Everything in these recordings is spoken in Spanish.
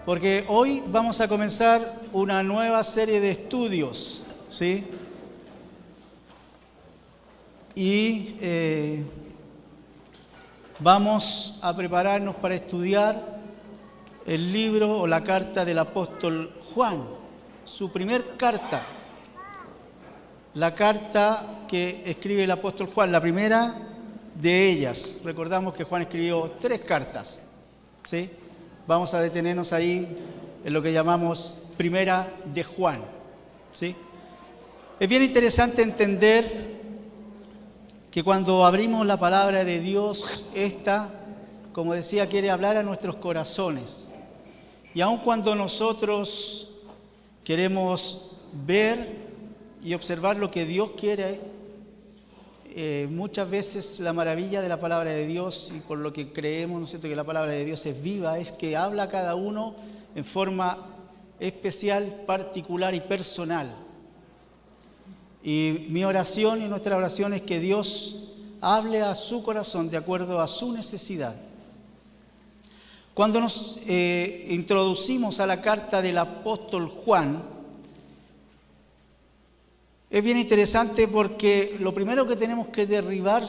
porque hoy vamos a comenzar una nueva serie de estudios, ¿sí? Y vamos a prepararnos para estudiar el libro o la carta del apóstol Juan, su primer carta, la carta que escribe el apóstol Juan, la primera de ellas. Recordamos que Juan escribió 3 cartas, ¿sí? Vamos a detenernos ahí en lo que llamamos primera de Juan, ¿sí? Es bien interesante entender que cuando abrimos la palabra de Dios, esta, como decía, quiere hablar a nuestros corazones. Y aun cuando nosotros queremos ver y observar lo que Dios quiere, muchas veces la maravilla de la palabra de Dios y por lo que creemos, ¿no es cierto?, que la palabra de Dios es viva, es que habla a cada uno en forma especial, particular y personal. Y mi oración y nuestra oración es que Dios hable a su corazón de acuerdo a su necesidad. Cuando nos introducimos a la carta del apóstol Juan, es bien interesante porque lo primero que tenemos que derribar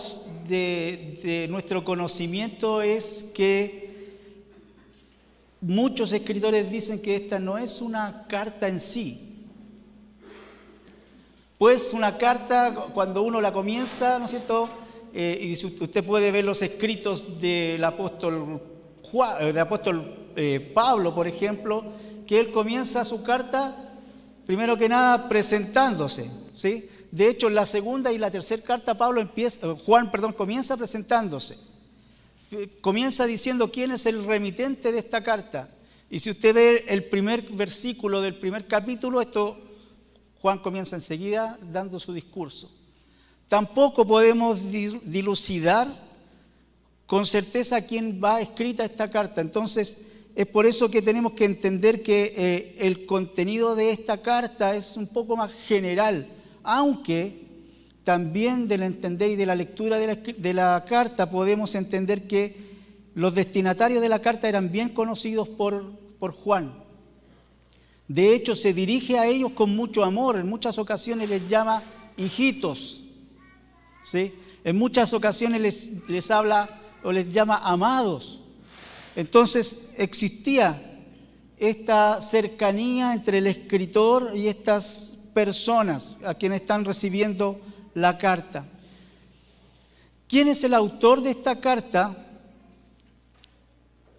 de nuestro conocimiento es que muchos escritores dicen que esta no es una carta en sí. Pues una carta, cuando uno la comienza, ¿no es cierto? Y usted puede ver los escritos del apóstol Pablo, por ejemplo, que él comienza su carta, primero que nada, presentándose, ¿sí? De hecho, en la segunda y la tercera carta, Juan comienza presentándose. Comienza diciendo quién es el remitente de esta carta. Y si usted ve el primer versículo del primer capítulo, Juan comienza enseguida dando su discurso. Tampoco podemos dilucidar con certeza a quién va escrita esta carta. Entonces, es por eso que tenemos que entender que el contenido de esta carta es un poco más general, aunque también del entender y de la lectura de la carta podemos entender que los destinatarios de la carta eran bien conocidos por Juan. De hecho, se dirige a ellos con mucho amor, en muchas ocasiones les llama hijitos, ¿sí? En muchas ocasiones les habla o les llama amados. Entonces existía esta cercanía entre el escritor y estas personas a quienes están recibiendo la carta. ¿Quién es el autor de esta carta?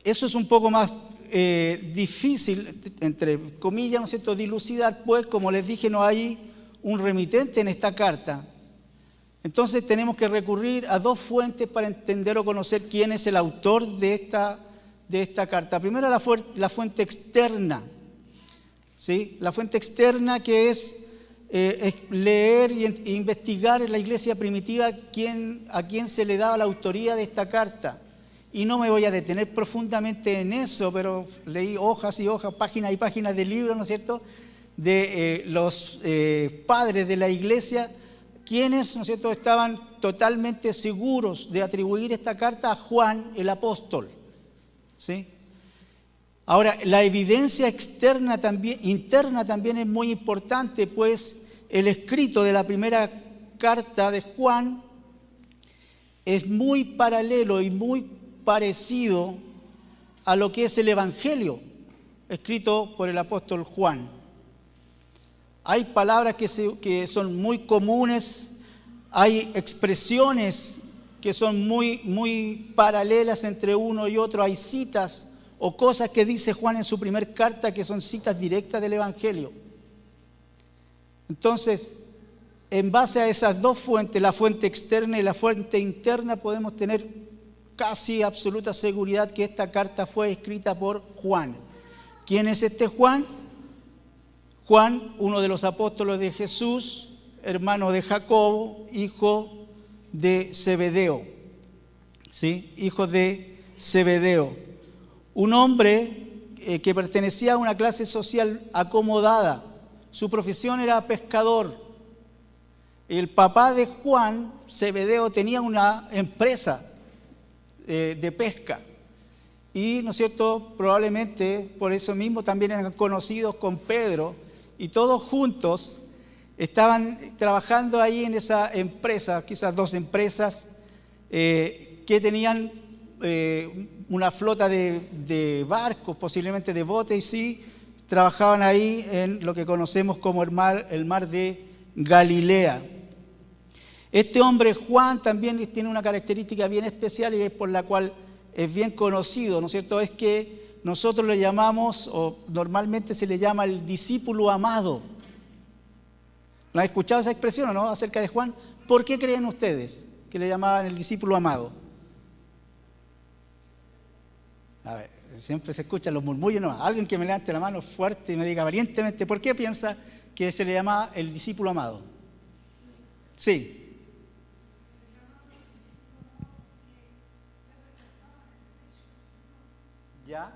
Eso es un poco más difícil, entre comillas, ¿no es cierto?, dilucidar, pues como les dije, no hay un remitente en esta carta. Entonces tenemos que recurrir a 2 fuentes para entender o conocer quién es el autor de esta carta. Primero la fuente externa, ¿sí? La fuente externa que es leer e investigar en la iglesia primitiva a quién se le daba la autoría de esta carta. Y no me voy a detener profundamente en eso, pero leí hojas y hojas, páginas y páginas de libros, ¿no es cierto?, de los padres de la iglesia, quienes, ¿no es cierto?, estaban totalmente seguros de atribuir esta carta a Juan el apóstol, ¿sí? Ahora, la evidencia interna también es muy importante, pues el escrito de la primera carta de Juan es muy paralelo y muy parecido a lo que es el Evangelio escrito por el apóstol Juan. Hay palabras que son muy comunes, hay expresiones que son muy paralelas entre uno y otro, hay citas o cosas que dice Juan en su primer carta que son citas directas del Evangelio. Entonces, en base a esas 2 fuentes, la fuente externa y la fuente interna, podemos tener casi absoluta seguridad que esta carta fue escrita por Juan. ¿Quién es este Juan? Juan, uno de los apóstoles de Jesús, hermano de Jacobo, hijo de Zebedeo, ¿sí? Hijo de Zebedeo. Un hombre que pertenecía a una clase social acomodada. Su profesión era pescador. El papá de Juan, Zebedeo, tenía una empresa de pesca. y, ¿no es cierto?, probablemente por eso mismo también eran conocidos con Pedro, y todos juntos estaban trabajando ahí en esa empresa, quizás 2 empresas, que tenían una flota de barcos, posiblemente de botes, y sí, trabajaban ahí en lo que conocemos como el mar de Galilea. Este hombre Juan también tiene una característica bien especial y es por la cual es bien conocido, ¿no es cierto? Es que nosotros le llamamos, o normalmente se le llama el discípulo amado. ¿No han escuchado esa expresión o no acerca de Juan? ¿Por qué creen ustedes que le llamaban el discípulo amado? A ver, siempre se escuchan los murmullos, no. Alguien que me levante la mano fuerte y me diga valientemente, ¿por qué piensa que se le llamaba el discípulo amado? Sí. ¿Ya?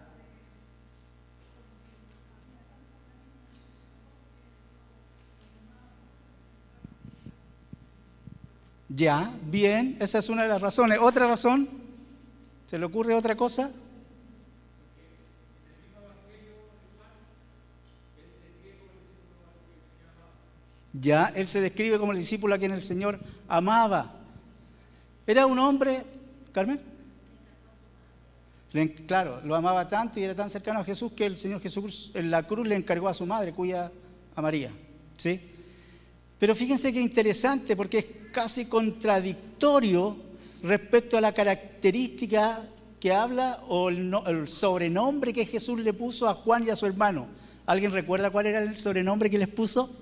Ya, bien, esa es una de las razones. ¿Otra razón? ¿Se le ocurre otra cosa? Ya, él se describe como el discípulo a quien el Señor amaba. Era un hombre, Carmen, claro, lo amaba tanto y era tan cercano a Jesús que el Señor Jesús en la cruz le encargó a su madre, cuida a María, ¿sí? Pero fíjense qué interesante, porque es casi contradictorio respecto a la característica que habla o el sobrenombre que Jesús le puso a Juan y a su hermano. ¿Alguien recuerda cuál era el sobrenombre que les puso?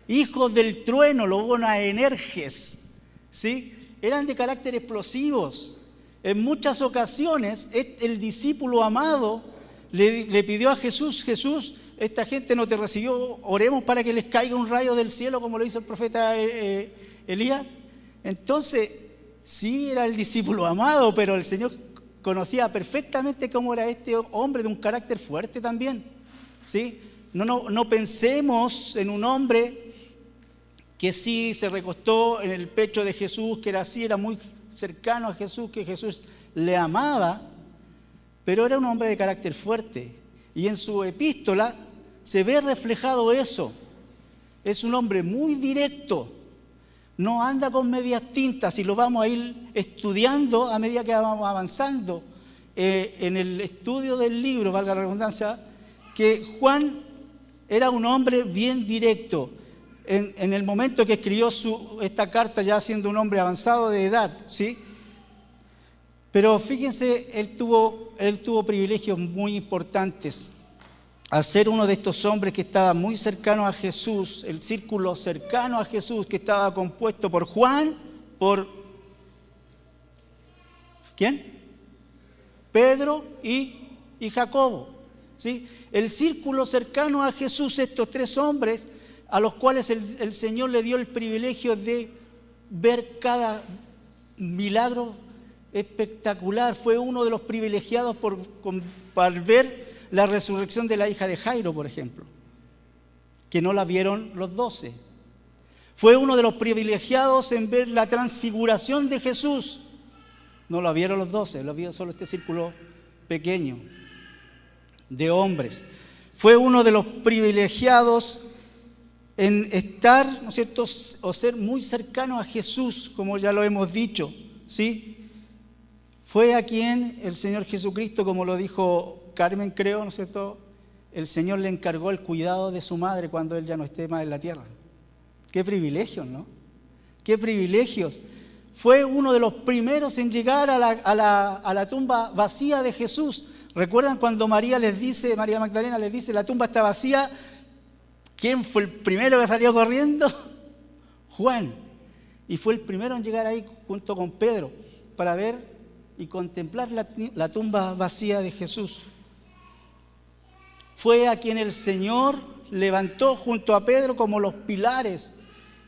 Hijos del trueno, los Boanerges, ¿sí? Eran de carácter explosivos. En muchas ocasiones el discípulo amado le pidió a Jesús, Jesús, esta gente no te recibió, oremos para que les caiga un rayo del cielo como lo hizo el profeta Elías. Entonces, sí era el discípulo amado, pero el Señor conocía perfectamente cómo era este hombre de un carácter fuerte también, ¿sí? No pensemos en un hombre que sí se recostó en el pecho de Jesús, que era así, era muy cercano a Jesús, que Jesús le amaba, pero era un hombre de carácter fuerte. Y en su epístola se ve reflejado eso. Es un hombre muy directo, no anda con medias tintas, y lo vamos a ir estudiando a medida que vamos avanzando en el estudio del libro, valga la redundancia, que Juan era un hombre bien directo. En el momento que escribió esta carta, ya siendo un hombre avanzado de edad, ¿sí? Pero fíjense, él tuvo privilegios muy importantes. Al ser uno de estos hombres que estaba muy cercano a Jesús, el círculo cercano a Jesús, que estaba compuesto por Juan, por ¿quién? Pedro y Jacobo, ¿sí? El círculo cercano a Jesús, estos 3 hombres, a los cuales el Señor le dio el privilegio de ver cada milagro espectacular. Fue uno de los privilegiados para ver la resurrección de la hija de Jairo, por ejemplo, que no la vieron los 12. Fue uno de los privilegiados en ver la transfiguración de Jesús. No la vieron los 12, lo vio solo este círculo pequeño de hombres. Fue uno de los privilegiados en estar, ¿no es cierto?, o ser muy cercano a Jesús, como ya lo hemos dicho, ¿sí? Fue a quien el Señor Jesucristo, como lo dijo Carmen, creo, ¿no es cierto?, el Señor le encargó el cuidado de su madre cuando Él ya no esté más en la tierra. Qué privilegios, ¿no? Qué privilegios. Fue uno de los primeros en llegar a la tumba vacía de Jesús. ¿Recuerdan cuando María Magdalena les dice, la tumba está vacía? ¿Quién fue el primero que salió corriendo? Juan. Y fue el primero en llegar ahí junto con Pedro para ver y contemplar la tumba vacía de Jesús. Fue a quien el Señor levantó junto a Pedro como los pilares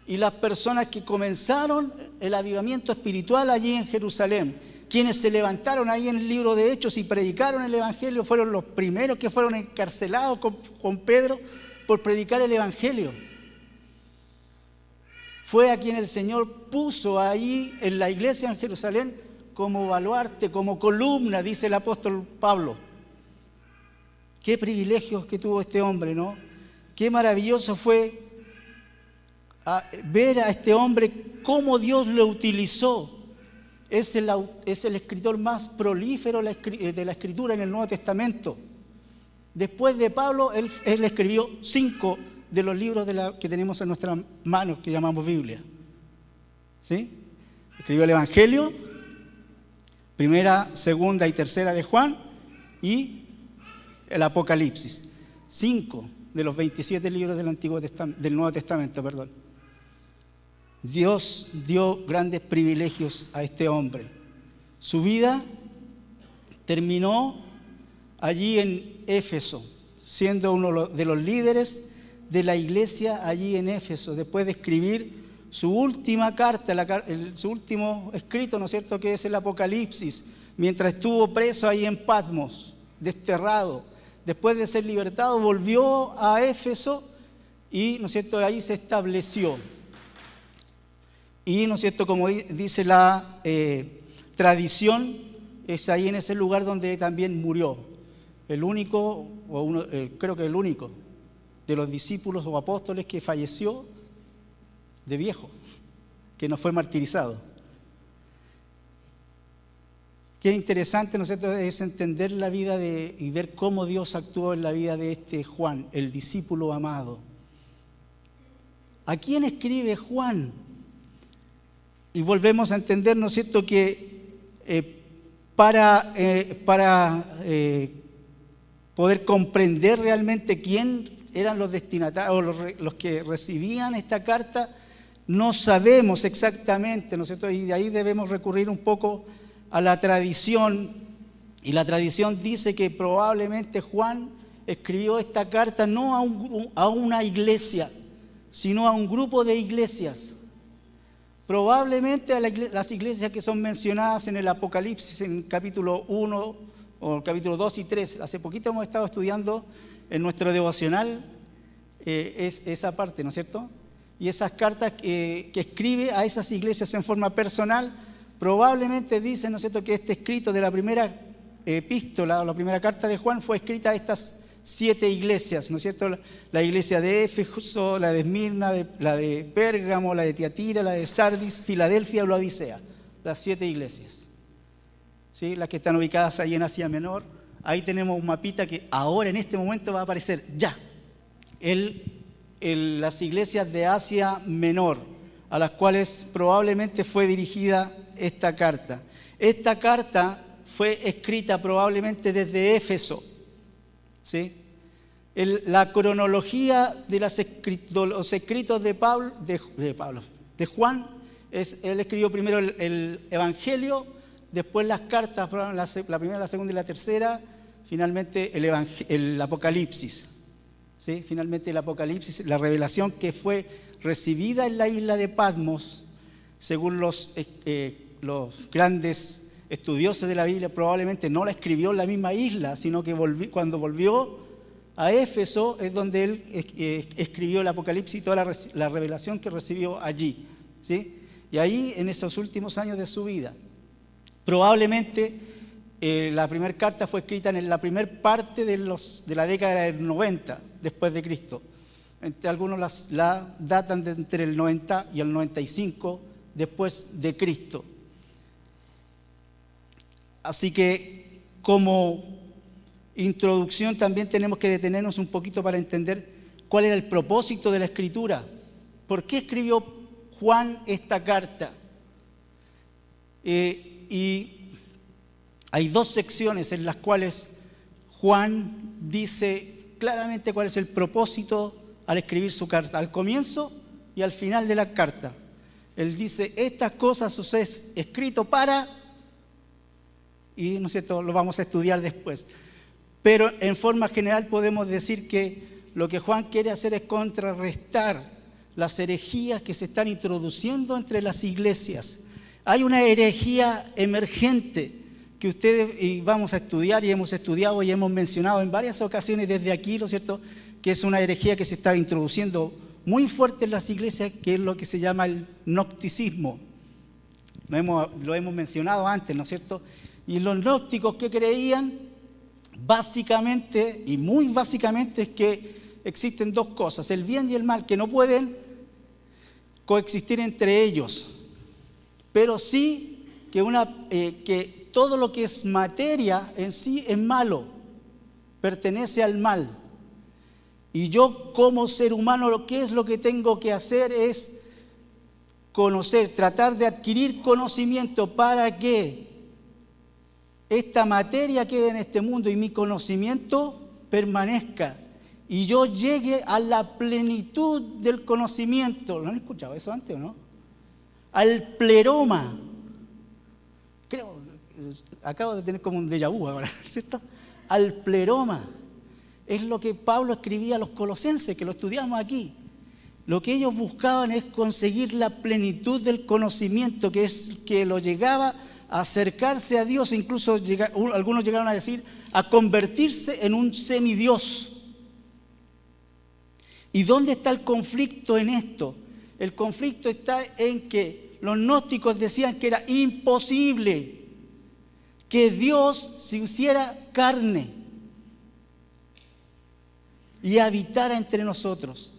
y las personas que comenzaron el avivamiento espiritual allí en Jerusalén. Quienes se levantaron ahí en el libro de Hechos y predicaron el Evangelio fueron los primeros que fueron encarcelados con Pedro por predicar el Evangelio. Fue a quien el Señor puso ahí en la iglesia en Jerusalén como baluarte, como columna, dice el apóstol Pablo. Qué privilegios que tuvo este hombre, ¿no? Qué maravilloso fue ver a este hombre cómo Dios lo utilizó. Es el escritor más prolífero de la escritura en el Nuevo Testamento. Después de Pablo, él escribió 5 de los libros que tenemos en nuestras manos, que llamamos Biblia. ¿Sí? Escribió el Evangelio, primera, segunda y tercera de Juan, y el Apocalipsis. 5 de los 27 libros del Nuevo Testamento, perdón. Dios dio grandes privilegios a este hombre. Su vida terminó allí en Éfeso, siendo uno de los líderes de la iglesia allí en Éfeso, después de escribir su última carta, su último escrito, ¿no es cierto?, que es el Apocalipsis, mientras estuvo preso ahí en Patmos, desterrado. Después de ser libertado, volvió a Éfeso y, ¿no es cierto?, ahí se estableció. Y, ¿no es cierto?, como dice la tradición, es ahí en ese lugar donde también murió. El único, creo que el único, de los discípulos o apóstoles que falleció de viejo, que no fue martirizado. Qué interesante, ¿no es cierto?, es entender la vida y ver cómo Dios actuó en la vida de este Juan, el discípulo amado. ¿A quién escribe Juan? Y volvemos a entender, ¿no es cierto?, que para poder comprender realmente quién eran los destinatarios, o los que recibían esta carta, no sabemos exactamente, ¿no es cierto? Y de ahí debemos recurrir un poco a la tradición, y la tradición dice que probablemente Juan escribió esta carta no a una iglesia, sino a un grupo de iglesias. Probablemente a las iglesias que son mencionadas en el Apocalipsis, en capítulo 1 o capítulo 2 y 3. Hace poquito hemos estado estudiando en nuestro devocional esa parte, ¿no es cierto? Y esas cartas que escribe a esas iglesias en forma personal, probablemente dicen, ¿no es cierto?, que este escrito de la primera epístola o la primera carta de Juan fue escrita a estas 7 iglesias, ¿no es cierto? La iglesia de Éfeso, la de Esmirna, la de Pérgamo, la de Tiatira, la de Sardis, Filadelfia y Laodicea, las 7 iglesias, ¿sí? Las que están ubicadas ahí en Asia Menor. Ahí tenemos un mapita que ahora en este momento va a aparecer ya. Las iglesias de Asia Menor, a las cuales probablemente fue dirigida esta carta. Esta carta fue escrita probablemente desde Éfeso, ¿sí? La cronología de los escritos de Juan, él escribió primero el Evangelio, después las cartas, la primera, la segunda y la tercera, finalmente el Apocalipsis. ¿Sí? Finalmente el Apocalipsis, la revelación que fue recibida en la isla de Patmos, según los grandes estudiosos de la Biblia, probablemente no la escribió en la misma isla, sino que cuando volvió a Éfeso es donde él escribió el Apocalipsis y toda la revelación que recibió allí, ¿sí? Y ahí, en esos últimos años de su vida, probablemente la primera carta fue escrita en la primera parte de la década del 90 después de Cristo. Algunos la datan de entre el 90 y el 95 después de Cristo. Así que como introducción también tenemos que detenernos un poquito para entender cuál era el propósito de la Escritura. ¿Por qué escribió Juan esta carta? Y hay 2 secciones en las cuales Juan dice claramente cuál es el propósito al escribir su carta, al comienzo y al final de la carta. Él dice, estas cosas os he escrito para, y ¿no es cierto?, lo vamos a estudiar después. Pero en forma general podemos decir que lo que Juan quiere hacer es contrarrestar las herejías que se están introduciendo entre las iglesias. Hay una herejía emergente que ustedes vamos a estudiar y hemos estudiado y hemos mencionado en varias ocasiones desde aquí, ¿no es cierto?, que es una herejía que se está introduciendo muy fuerte en las iglesias, que es lo que se llama el gnosticismo. Lo hemos mencionado antes, ¿no es cierto? Y los gnósticos que creían, básicamente, y muy básicamente, es que existen dos cosas, el bien y el mal, que no pueden coexistir entre ellos, pero sí que todo lo que es materia en sí es malo, pertenece al mal. Y yo como ser humano, lo que es lo que tengo que hacer es conocer, tratar de adquirir conocimiento para que esta materia quede en este mundo y mi conocimiento permanezca y yo llegue a la plenitud del conocimiento. ¿Lo han escuchado eso antes o no? Al pleroma. Creo, acabo de tener como un déjà vu ahora, ¿cierto? Al pleroma. Es lo que Pablo escribía a los colosenses, que lo estudiamos aquí. Lo que ellos buscaban es conseguir la plenitud del conocimiento, que lo llegaba a acercarse a Dios, incluso algunos llegaron a decir, a convertirse en un semidios. ¿Y dónde está el conflicto en esto? El conflicto está en que los gnósticos decían que era imposible que Dios se hiciera carne y habitara entre nosotros.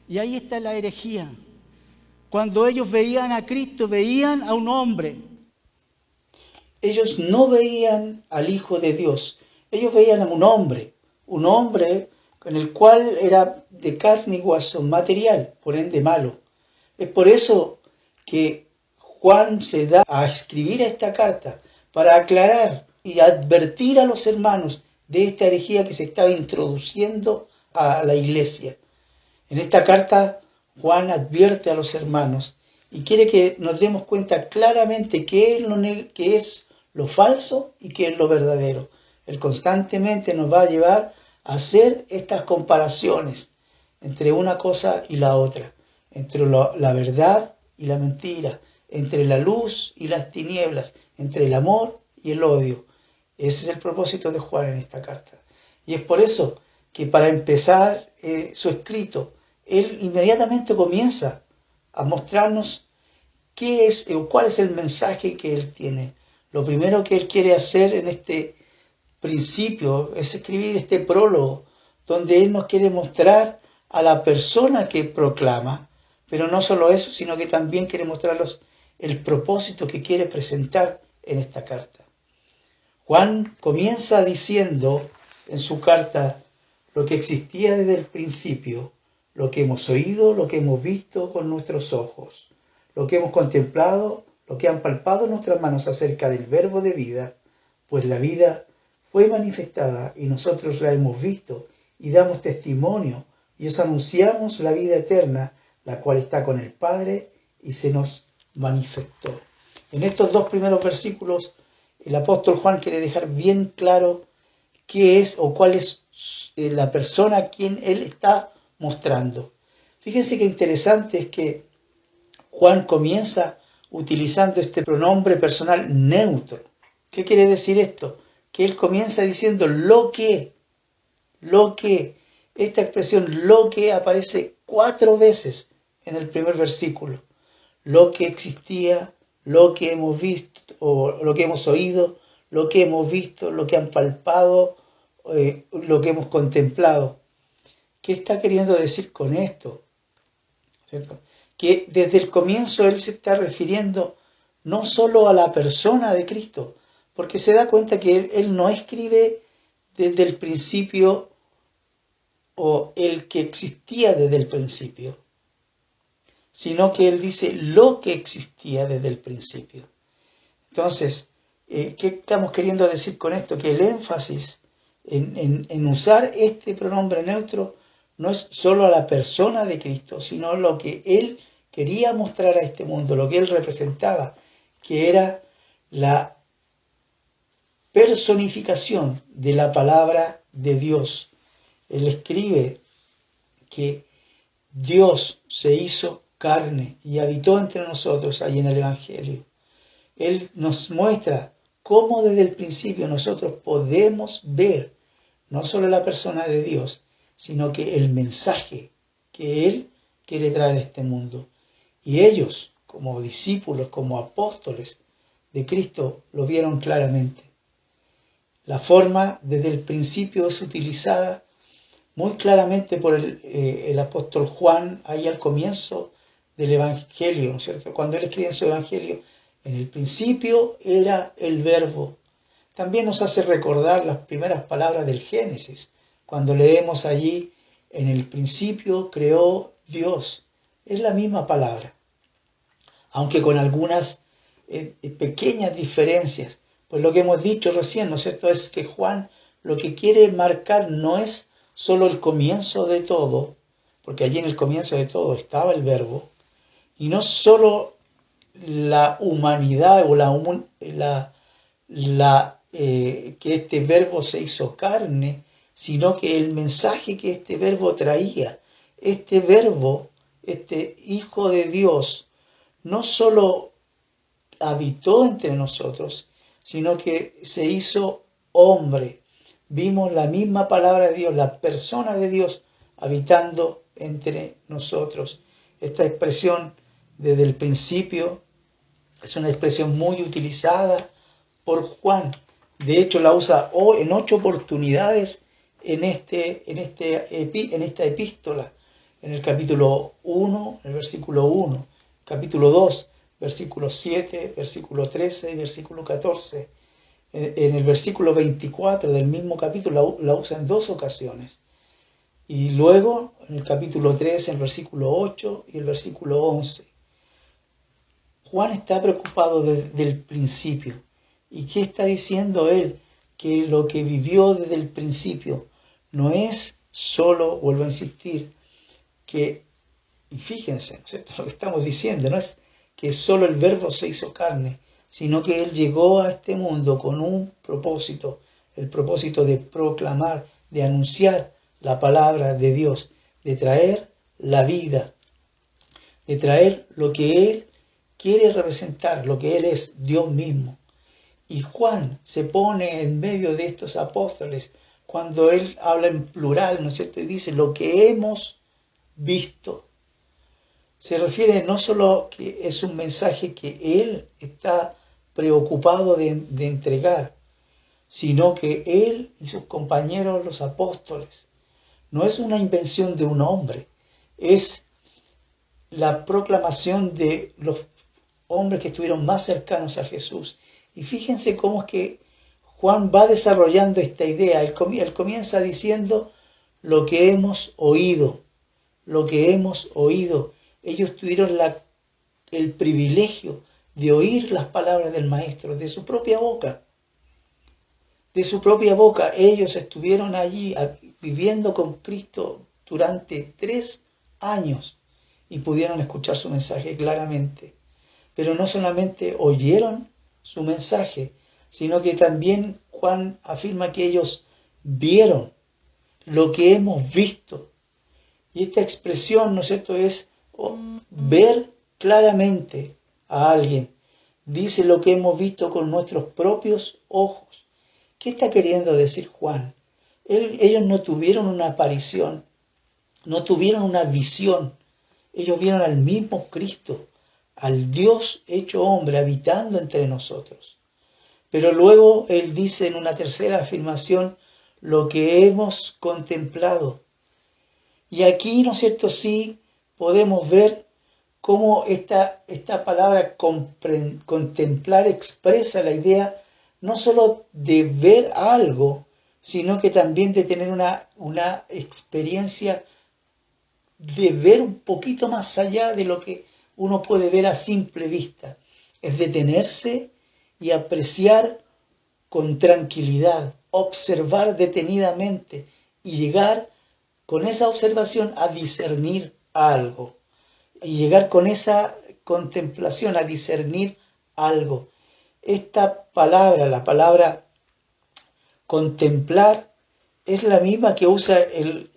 Y ahí está la herejía. Cuando ellos veían a Cristo, veían a un hombre. Ellos no veían al Hijo de Dios. Ellos veían a un hombre en el cual era de carne y hueso, material, por ende malo. Es por eso que Juan se da a escribir esta carta, para aclarar y advertir a los hermanos de esta herejía que se estaba introduciendo a la iglesia. En esta carta, Juan advierte a los hermanos y quiere que nos demos cuenta claramente qué es lo falso y qué es lo verdadero. Él constantemente nos va a llevar a hacer estas comparaciones entre una cosa y la otra, entre la verdad y la mentira, entre la luz y las tinieblas, entre el amor y el odio. Ese es el propósito de Juan en esta carta. Y es por eso que para empezar su escrito, él inmediatamente comienza a mostrarnos qué es o cuál es el mensaje que él tiene. Lo primero que él quiere hacer en este principio es escribir este prólogo, donde él nos quiere mostrar a la persona que proclama, pero no solo eso, sino que también quiere mostrarnos el propósito que quiere presentar en esta carta. Juan comienza diciendo en su carta lo que existía desde el principio, lo que hemos oído, lo que hemos visto con nuestros ojos, lo que hemos contemplado, lo que han palpado nuestras manos acerca del verbo de vida, pues la vida fue manifestada y nosotros la hemos visto y damos testimonio y os anunciamos la vida eterna, la cual está con el Padre y se nos manifestó. En estos dos primeros versículos, el apóstol Juan quiere dejar bien claro qué es o cuál es la persona a quien él está mostrando. Fíjense qué interesante es que Juan comienza utilizando este pronombre personal neutro. ¿Qué quiere decir esto? Que él comienza diciendo lo que. Esta expresión lo que aparece 4 veces en el primer versículo. Lo que existía, lo que hemos visto, o lo que hemos oído, lo que hemos visto, lo que han palpado, lo que hemos contemplado. ¿Qué está queriendo decir con esto? ¿Cierto? Que desde el comienzo él se está refiriendo no solo a la persona de Cristo, porque se da cuenta que él no escribe desde el principio o el que existía desde el principio, sino que él dice lo que existía desde el principio. Entonces, ¿qué estamos queriendo decir con esto? Que el énfasis en usar este pronombre neutro no es solo a la persona de Cristo, sino lo que él quería mostrar a este mundo, lo que él representaba, que era la personificación de la palabra de Dios. Él escribe que Dios se hizo carne y habitó entre nosotros ahí en el Evangelio. Él nos muestra cómo desde el principio nosotros podemos ver no solo la persona de Dios, sino que el mensaje que Él quiere traer a este mundo. Y ellos, como discípulos, como apóstoles de Cristo, lo vieron claramente. La forma desde el principio es utilizada muy claramente por el apóstol Juan, ahí al comienzo del Evangelio, ¿no es cierto? Cuando él escribe en su Evangelio, en el principio era el Verbo. También nos hace recordar las primeras palabras del Génesis, cuando leemos allí, en el principio creó Dios. Es la misma palabra, aunque con algunas pequeñas diferencias. Pues lo que hemos dicho recién, ¿no es cierto?, es que Juan lo que quiere marcar no es solo el comienzo de todo, porque allí en el comienzo de todo estaba el Verbo, y no solo la humanidad o que este Verbo se hizo carne, sino que el mensaje que este Verbo traía, este Verbo, este Hijo de Dios, no solo habitó entre nosotros, sino que se hizo hombre. Vimos la misma palabra de Dios, la persona de Dios habitando entre nosotros. Esta expresión desde el principio es una expresión muy utilizada por Juan. De hecho, la usa en 8 oportunidades en esta epístola. En el capítulo 1, el versículo 1, capítulo 2, versículo 7, versículo 13 y versículo 14. En el versículo 24 del mismo capítulo la usa en 2 ocasiones. Y luego en el capítulo 3, el versículo 8 y el versículo 11. Juan está preocupado desde el principio. ¿Y qué está diciendo él? Que lo que vivió desde el principio no es solo, vuelvo a insistir, y fíjense, ¿no es cierto? Lo que estamos diciendo, no es que solo el Verbo se hizo carne, sino que Él llegó a este mundo con un propósito, el propósito de proclamar, de anunciar la palabra de Dios, de traer la vida, de traer lo que Él quiere representar, lo que Él es, Dios mismo. Y Juan se pone en medio de estos apóstoles cuando Él habla en plural, ¿no es cierto? Y dice, lo que hemos visto. Se refiere no solo que es un mensaje que Él está preocupado de entregar, sino que Él y sus compañeros, los apóstoles, no es una invención de un hombre, es la proclamación de los hombres que estuvieron más cercanos a Jesús. Y fíjense cómo es que Juan va desarrollando esta idea. Él comienza diciendo lo que hemos oído, lo que hemos oído. Ellos tuvieron el privilegio de oír las palabras del Maestro de su propia boca. De su propia boca. Ellos estuvieron allí viviendo con Cristo durante 3 años y pudieron escuchar su mensaje claramente. Pero no solamente oyeron su mensaje, sino que también Juan afirma que ellos vieron lo que hemos visto. Y esta expresión, ¿no es cierto?, es ver claramente a alguien. Dice lo que hemos visto con nuestros propios ojos. ¿Qué está queriendo decir Juan? Ellos no tuvieron una aparición, no tuvieron una visión. Ellos vieron al mismo Cristo, al Dios hecho hombre habitando entre nosotros. Pero luego él dice en una tercera afirmación, lo que hemos contemplado. Y aquí, ¿no es cierto?, sí podemos ver cómo esta palabra contemplar expresa la idea no solo de ver algo, sino que también de tener una experiencia de ver un poquito más allá de lo que uno puede ver a simple vista. Es detenerse y apreciar con tranquilidad, observar detenidamente y llegar con esa observación a discernir algo. Y llegar con esa contemplación a discernir algo. Esta palabra, la palabra contemplar, es la misma que usa el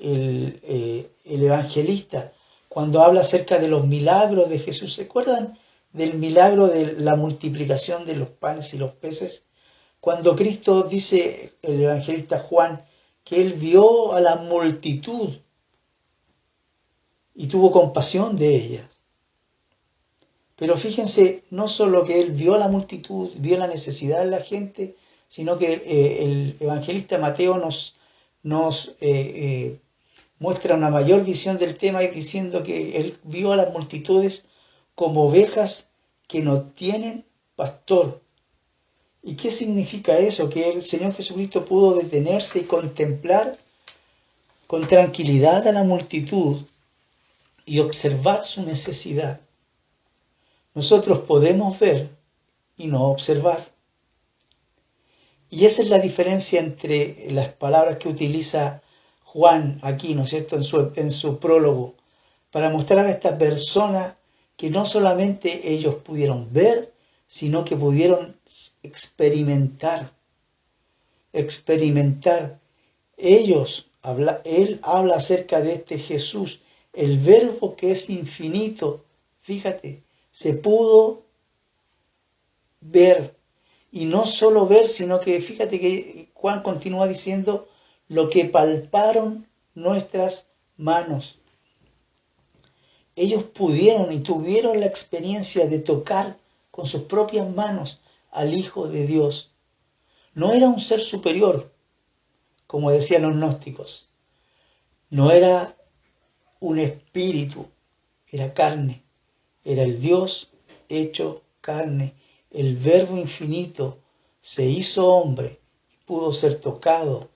evangelista cuando habla acerca de los milagros de Jesús. ¿Se acuerdan del milagro de la multiplicación de los panes y los peces? Cuando Cristo, dice el evangelista Juan, que él vio a la multitud y tuvo compasión de ellas. Pero fíjense, no solo que él vio la multitud, vio la necesidad de la gente, sino que el evangelista Mateo nos muestra una mayor visión del tema, diciendo que él vio a las multitudes como ovejas que no tienen pastor. ¿Y qué significa eso? Que el Señor Jesucristo pudo detenerse y contemplar con tranquilidad a la multitud y observar su necesidad. Nosotros podemos ver y no observar. Y esa es la diferencia entre las palabras que utiliza Juan aquí, ¿no es cierto?, en su prólogo, para mostrar a esta persona que no solamente ellos pudieron ver, sino que pudieron experimentar. Él habla acerca de este Jesús, el verbo que es infinito. Fíjate, se pudo ver. Y no solo ver, sino que fíjate que Juan continúa diciendo lo que palparon nuestras manos. Ellos pudieron y tuvieron la experiencia de tocar con sus propias manos al Hijo de Dios. No era un ser superior, como decían los gnósticos. No era un espíritu, era carne. Era el Dios hecho carne. El Verbo infinito se hizo hombre y pudo ser tocado.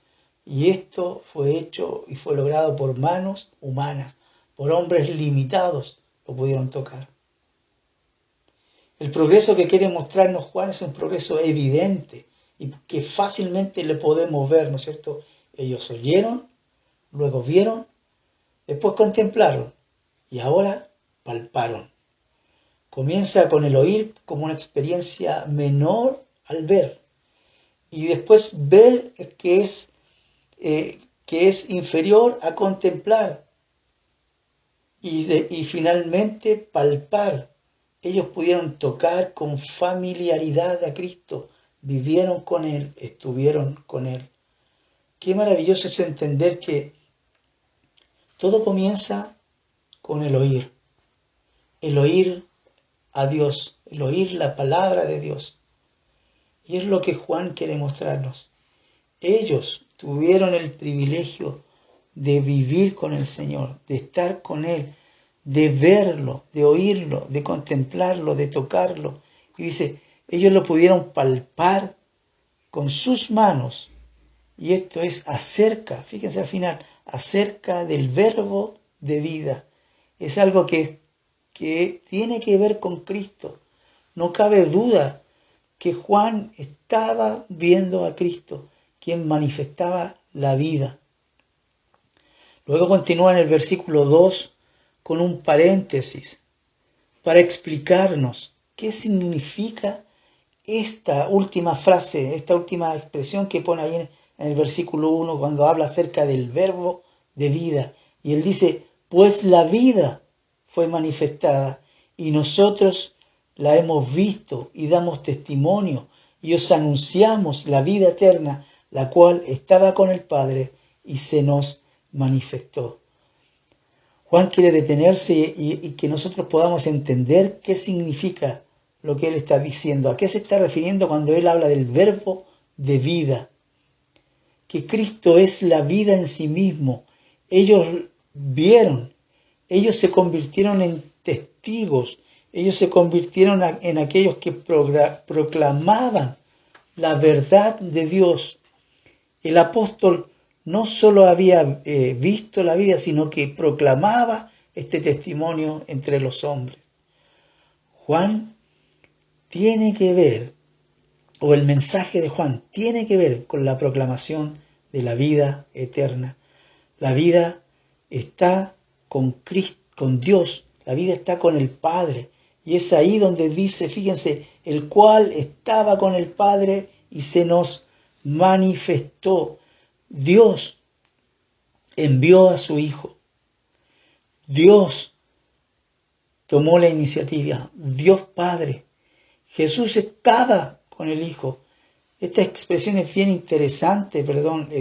Y esto fue hecho y fue logrado por manos humanas, por hombres limitados lo pudieron tocar. El progreso que quiere mostrarnos Juan es un progreso evidente y que fácilmente le podemos ver, ¿no es cierto? Ellos oyeron, luego vieron, después contemplaron y ahora palparon. Comienza con el oír como una experiencia menor al ver y después ver que es inferior a contemplar y finalmente palpar. Ellos pudieron tocar con familiaridad a Cristo, vivieron con Él, estuvieron con Él. Qué maravilloso es entender que todo comienza con el oír a Dios, el oír la palabra de Dios. Y es lo que Juan quiere mostrarnos. Ellos tuvieron el privilegio de vivir con el Señor, de estar con Él, de verlo, de oírlo, de contemplarlo, de tocarlo. Y dice, ellos lo pudieron palpar con sus manos. Y esto es acerca, fíjense al final, acerca del verbo de vida. Es algo que tiene que ver con Cristo. No cabe duda que Juan estaba viendo a Cristo, quien manifestaba la vida. Luego continúa en el versículo 2 con un paréntesis para explicarnos qué significa esta última frase, esta última expresión que pone ahí en el versículo 1 cuando habla acerca del verbo de vida. Y él dice, pues la vida fue manifestada y nosotros la hemos visto y damos testimonio y os anunciamos la vida eterna, la cual estaba con el Padre y se nos manifestó. Juan quiere detenerse y que nosotros podamos entender qué significa lo que él está diciendo, a qué se está refiriendo cuando él habla del verbo de vida. Que Cristo es la vida en sí mismo. Ellos vieron, ellos se convirtieron en testigos, ellos se convirtieron en aquellos que proclamaban la verdad de Dios. El apóstol no solo había visto la vida, sino que proclamaba este testimonio entre los hombres. Juan tiene que ver, o el mensaje de Juan tiene que ver con la proclamación de la vida eterna. La vida está con Cristo, con Dios, la vida está con el Padre. Y es ahí donde dice, fíjense, el cual estaba con el Padre y se nos manifestó. Dios envió a su Hijo. Dios tomó la iniciativa. Dios Padre. Jesús estaba con el Hijo. Esta expresión es bien interesante,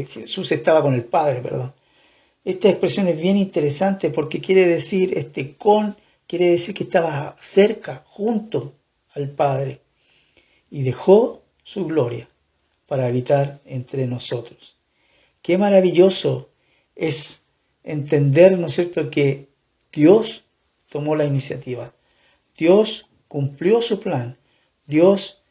Jesús estaba con el Padre, Esta expresión es bien interesante porque quiere decir con quiere decir que estaba cerca, junto al Padre, y dejó su gloria para habitar entre nosotros. Qué maravilloso es entender, ¿no es cierto?, que Dios tomó la iniciativa. Dios cumplió su plan. Dios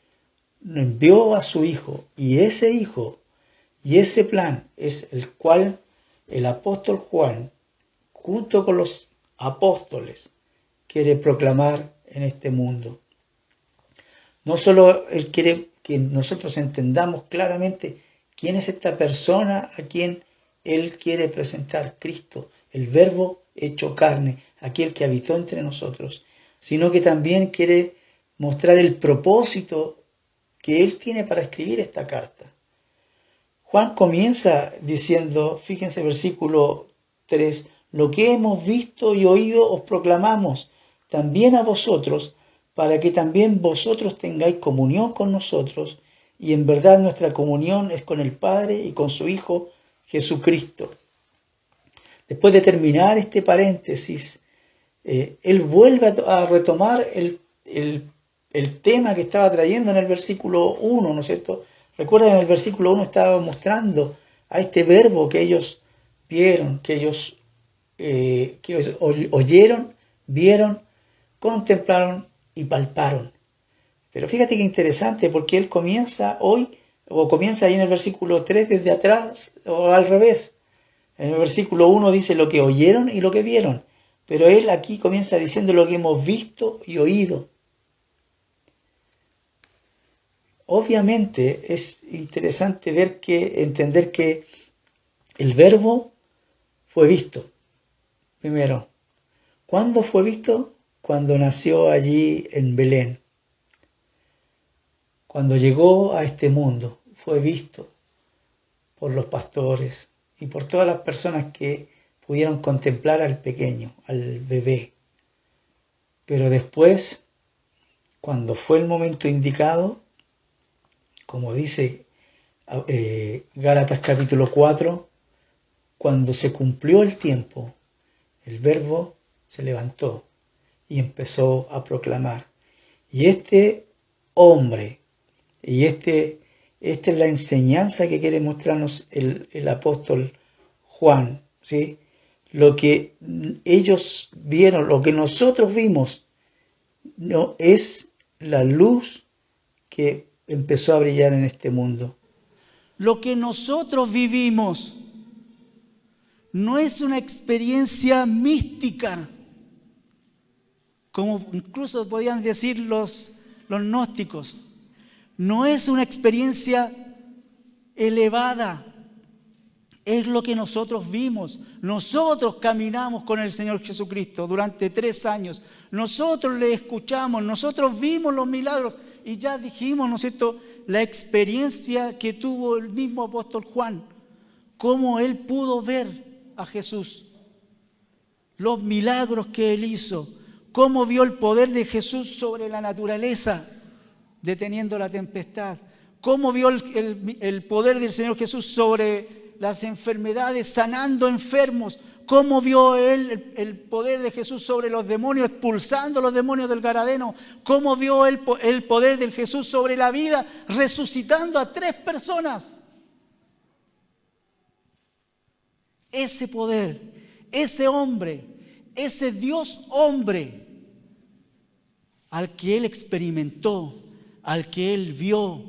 envió a su Hijo, y ese plan es el cual el apóstol Juan, junto con los apóstoles, quiere proclamar en este mundo. No solo Él quiere que nosotros entendamos claramente quién es esta persona a quien Él quiere presentar, Cristo, el Verbo hecho carne, aquel que habitó entre nosotros, sino que también quiere mostrar el propósito que Él tiene para escribir esta carta. Juan comienza diciendo, fíjense versículo 3, lo que hemos visto y oído os proclamamos también a vosotros, para que también vosotros tengáis comunión con nosotros, y en verdad nuestra comunión es con el Padre y con su Hijo Jesucristo. Después de terminar este paréntesis, él vuelve a retomar el tema que estaba trayendo en el versículo 1, ¿no es cierto? Recuerda que en el versículo 1 estaba mostrando a este verbo que ellos vieron, que ellos oyeron, vieron, contemplaron y palparon. Pero fíjate qué interesante, porque él comienza ahí en el versículo 3 desde atrás, o al revés. En el versículo 1 dice lo que oyeron y lo que vieron, pero él aquí comienza diciendo lo que hemos visto y oído. Obviamente es interesante entender que el verbo fue visto. Primero, ¿cuándo fue visto? Cuando nació allí en Belén. Cuando llegó a este mundo, fue visto por los pastores y por todas las personas que pudieron contemplar al pequeño, al bebé. Pero después, cuando fue el momento indicado, como dice Gálatas capítulo 4, cuando se cumplió el tiempo, el verbo se levantó y empezó a proclamar. Y este hombre, y esta es la enseñanza que quiere mostrarnos el apóstol Juan, ¿sí? Lo que ellos vieron, lo que nosotros vimos, no es la luz que empezó a brillar en este mundo. Lo que nosotros vivimos no es una experiencia mística, como incluso podían decir los gnósticos. No es una experiencia elevada, es lo que nosotros vimos. Nosotros caminamos con el Señor Jesucristo durante 3 años. Nosotros le escuchamos, nosotros vimos los milagros y ya dijimos, ¿no es cierto?, la experiencia que tuvo el mismo apóstol Juan, cómo él pudo ver a Jesús, los milagros que él hizo, cómo vio el poder de Jesús sobre la naturaleza, deteniendo la tempestad, cómo vio el poder del Señor Jesús sobre las enfermedades, sanando enfermos, cómo vio él el poder de Jesús sobre los demonios, expulsando los demonios del Gadareno, cómo vio el poder de Jesús sobre la vida, resucitando a 3 personas. Ese poder, ese hombre, ese Dios hombre, al que él experimentó, al que él vio,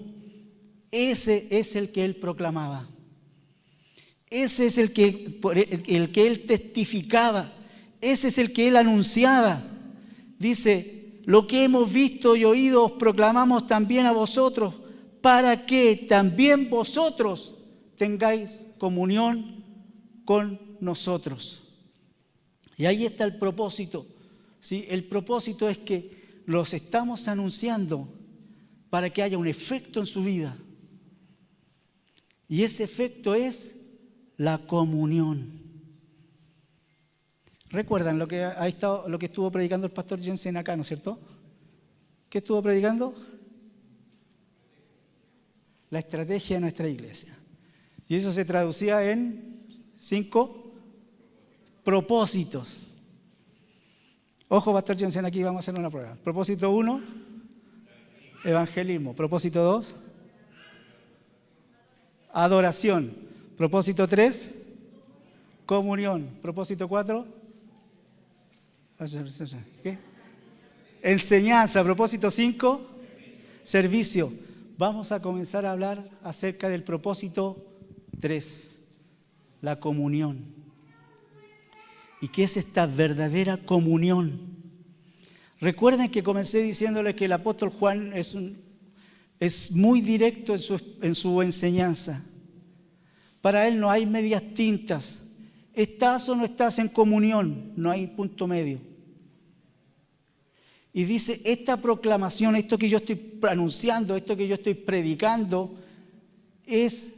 ese es el que él proclamaba. Ese es el que él testificaba. Ese es el que él anunciaba. Dice, lo que hemos visto y oído os proclamamos también a vosotros, para que también vosotros tengáis comunión con nosotros. Y ahí está el propósito. ¿Sí? El propósito es que los estamos anunciando para que haya un efecto en su vida. Y ese efecto es la comunión. ¿Recuerdan lo que estuvo predicando el pastor Jensen acá, ¿no es cierto? ¿Qué estuvo predicando? La estrategia de nuestra iglesia. Y eso se traducía en 5 propósitos. Ojo, Pastor Jensen, aquí vamos a hacer una prueba. Propósito 1, evangelismo. Propósito 2, adoración. Propósito 3, comunión. Propósito 4, ¿qué? Enseñanza. Propósito 5, servicio. Vamos a comenzar a hablar acerca del propósito 3, la comunión. ¿Y qué es esta verdadera comunión? Recuerden que comencé diciéndoles que el apóstol Juan es muy directo en su enseñanza. Para él no hay medias tintas. ¿Estás o no estás en comunión? No hay punto medio. Y dice, esta proclamación, esto que yo estoy anunciando, esto que yo estoy predicando, es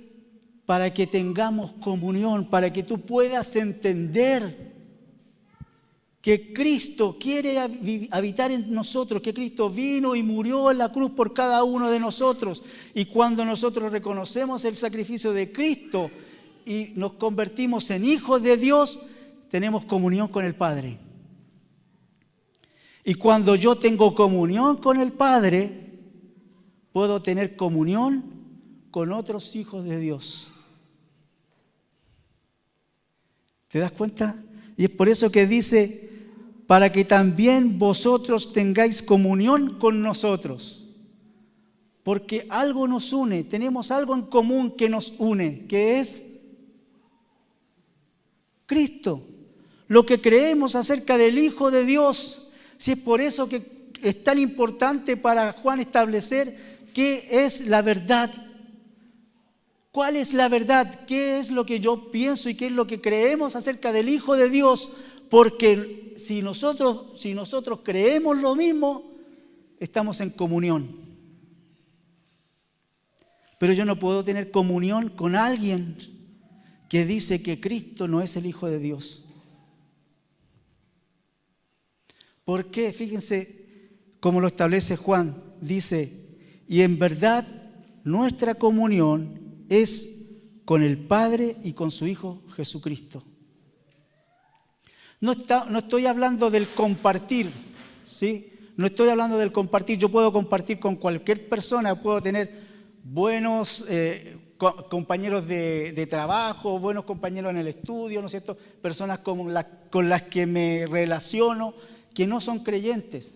para que tengamos comunión, para que tú puedas entender que Cristo quiere habitar en nosotros, que Cristo vino y murió en la cruz por cada uno de nosotros. Y cuando nosotros reconocemos el sacrificio de Cristo y nos convertimos en hijos de Dios, tenemos comunión con el Padre. Y cuando yo tengo comunión con el Padre, puedo tener comunión con otros hijos de Dios. ¿Te das cuenta? Y es por eso que dice, para que también vosotros tengáis comunión con nosotros. Porque algo nos une, tenemos algo en común que nos une, que es Cristo. Lo que creemos acerca del Hijo de Dios. Si es por eso que es tan importante para Juan establecer qué es la verdad. ¿Cuál es la verdad? ¿Qué es lo que yo pienso y qué es lo que creemos acerca del Hijo de Dios? Porque si nosotros creemos lo mismo, estamos en comunión. Pero yo no puedo tener comunión con alguien que dice que Cristo no es el Hijo de Dios. ¿Por qué? Fíjense cómo lo establece Juan. Dice, y en verdad nuestra comunión es con el Padre y con su Hijo Jesucristo. No estoy hablando del compartir, ¿sí? No estoy hablando del compartir. Yo puedo compartir con cualquier persona, puedo tener buenos compañeros de trabajo, buenos compañeros en el estudio, ¿no es cierto? Personas con las que me relaciono, que no son creyentes.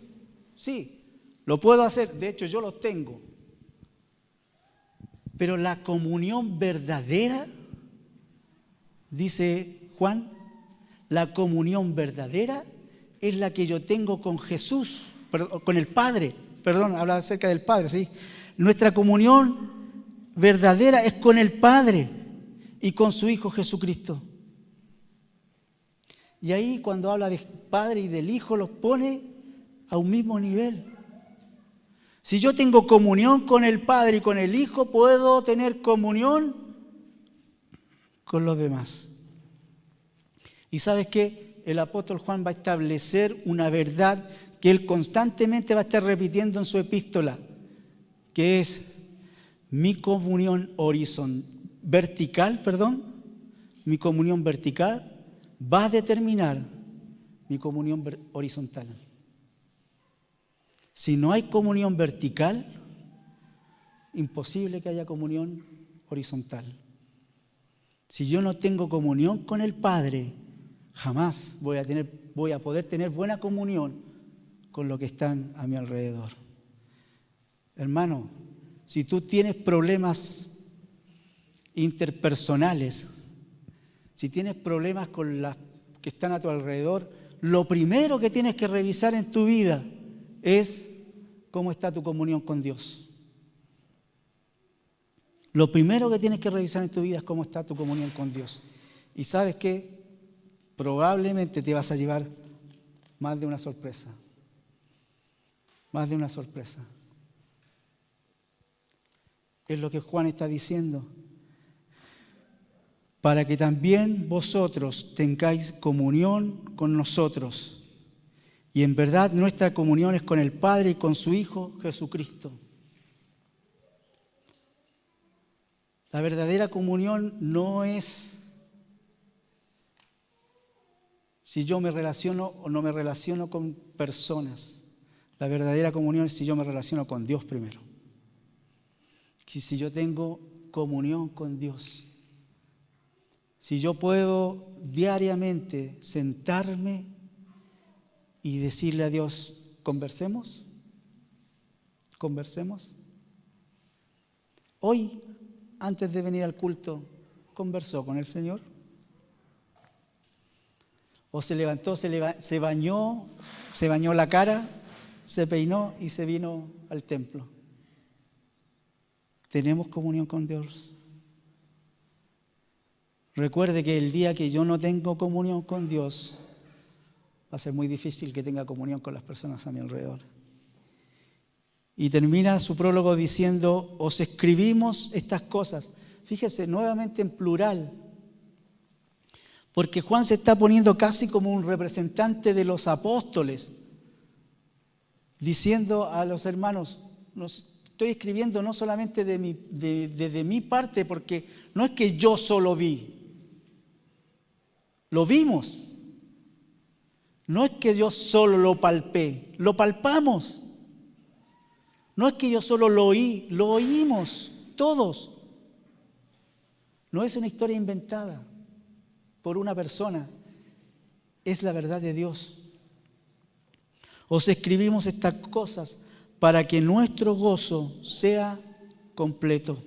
Sí, lo puedo hacer, de hecho yo los tengo. Pero la comunión verdadera, dice Juan, la comunión verdadera es la que yo tengo con Jesús, con el Padre. Perdón, habla acerca del Padre, ¿sí? Nuestra comunión verdadera es con el Padre y con su Hijo Jesucristo. Y ahí cuando habla del Padre y del Hijo los pone a un mismo nivel. Si yo tengo comunión con el Padre y con el Hijo, puedo tener comunión con los demás. ¿Y sabes qué? El apóstol Juan va a establecer una verdad que él constantemente va a estar repitiendo en su epístola, que es mi comunión vertical va a determinar mi comunión horizontal. Si no hay comunión vertical, imposible que haya comunión horizontal. Si yo no tengo comunión con el Padre, jamás voy a poder tener buena comunión con los que están a mi alrededor. Hermano, si tú tienes problemas interpersonales, si tienes problemas con las que están a tu alrededor, lo primero que tienes que revisar en tu vida es cómo está tu comunión con Dios. Lo primero que tienes que revisar en tu vida es cómo está tu comunión con Dios. Y ¿sabes qué? Probablemente te vas a llevar más de una sorpresa. Más de una sorpresa. Es lo que Juan está diciendo. Para que también vosotros tengáis comunión con nosotros. Y en verdad nuestra comunión es con el Padre y con su Hijo Jesucristo. La verdadera comunión no es si yo me relaciono o no me relaciono con personas. La verdadera comunión es si yo me relaciono con Dios primero. Si yo tengo comunión con Dios. Si yo puedo diariamente sentarme y decirle a Dios, conversemos. Hoy, antes de venir al culto, ¿conversó con el Señor? ¿O se levantó, se bañó la cara, se peinó y se vino al templo? ¿Tenemos comunión con Dios? Recuerde que el día que yo no tengo comunión con Dios, va a ser muy difícil que tenga comunión con las personas a mi alrededor. Y termina su prólogo diciendo, os escribimos estas cosas. Fíjese, nuevamente en plural, porque Juan se está poniendo casi como un representante de los apóstoles, diciendo a los hermanos, nos estoy escribiendo no solamente de mi parte, porque no es que yo solo vi, lo vimos. No es que yo solo lo palpé, lo palpamos. No es que yo solo lo oí, lo oímos todos. No es una historia inventada por una persona, es la verdad de Dios. Os escribimos estas cosas para que nuestro gozo sea completo.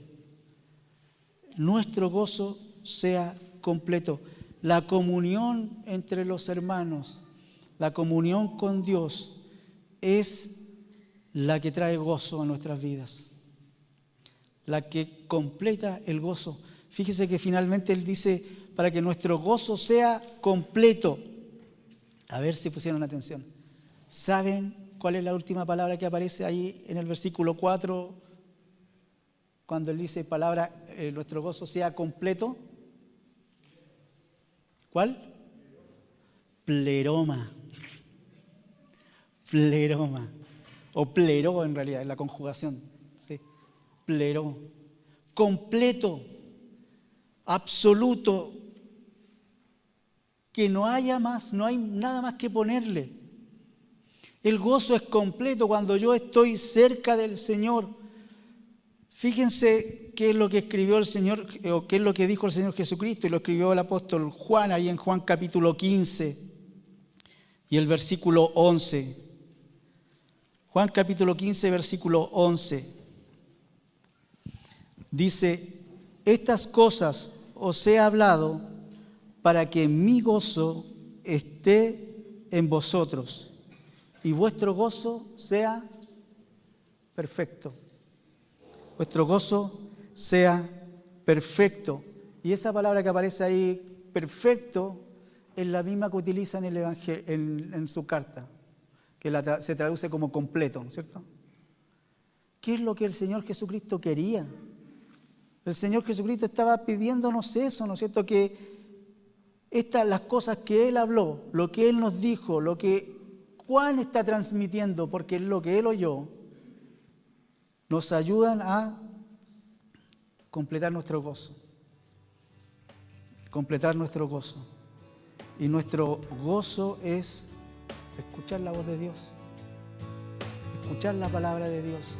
Nuestro gozo sea completo. La comunión entre los hermanos, la comunión con Dios es la que trae gozo a nuestras vidas, la que completa el gozo. Fíjese que finalmente Él dice, para que nuestro gozo sea completo. A ver si pusieron atención. ¿Saben cuál es la última palabra que aparece ahí en el versículo 4? Cuando Él dice, nuestro gozo sea completo. ¿Cuál? Pleroma. Pleroma. O pleró en realidad, es la conjugación. ¿Sí? Pleró. Completo. Absoluto. Que no haya más, no hay nada más que ponerle. El gozo es completo cuando yo estoy cerca del Señor. Fíjense qué es lo que escribió el Señor, o qué es lo que dijo el Señor Jesucristo, y lo escribió el apóstol Juan, ahí en Juan capítulo 15 y el versículo 11. Juan capítulo 15, versículo 11. Dice, estas cosas os he hablado para que mi gozo esté en vosotros y vuestro gozo sea perfecto. Vuestro gozo sea perfecto. Y esa palabra que aparece ahí, perfecto, es la misma que utiliza en el Evangelio, en su carta, que se traduce como completo, ¿cierto? ¿Qué es lo que el Señor Jesucristo quería? El Señor Jesucristo estaba pidiéndonos eso, ¿no es cierto? Que las cosas que Él habló, lo que Él nos dijo, lo que Juan está transmitiendo, porque es lo que Él oyó, nos ayudan a completar nuestro gozo. Completar nuestro gozo. Y nuestro gozo es escuchar la voz de Dios, escuchar la palabra de Dios.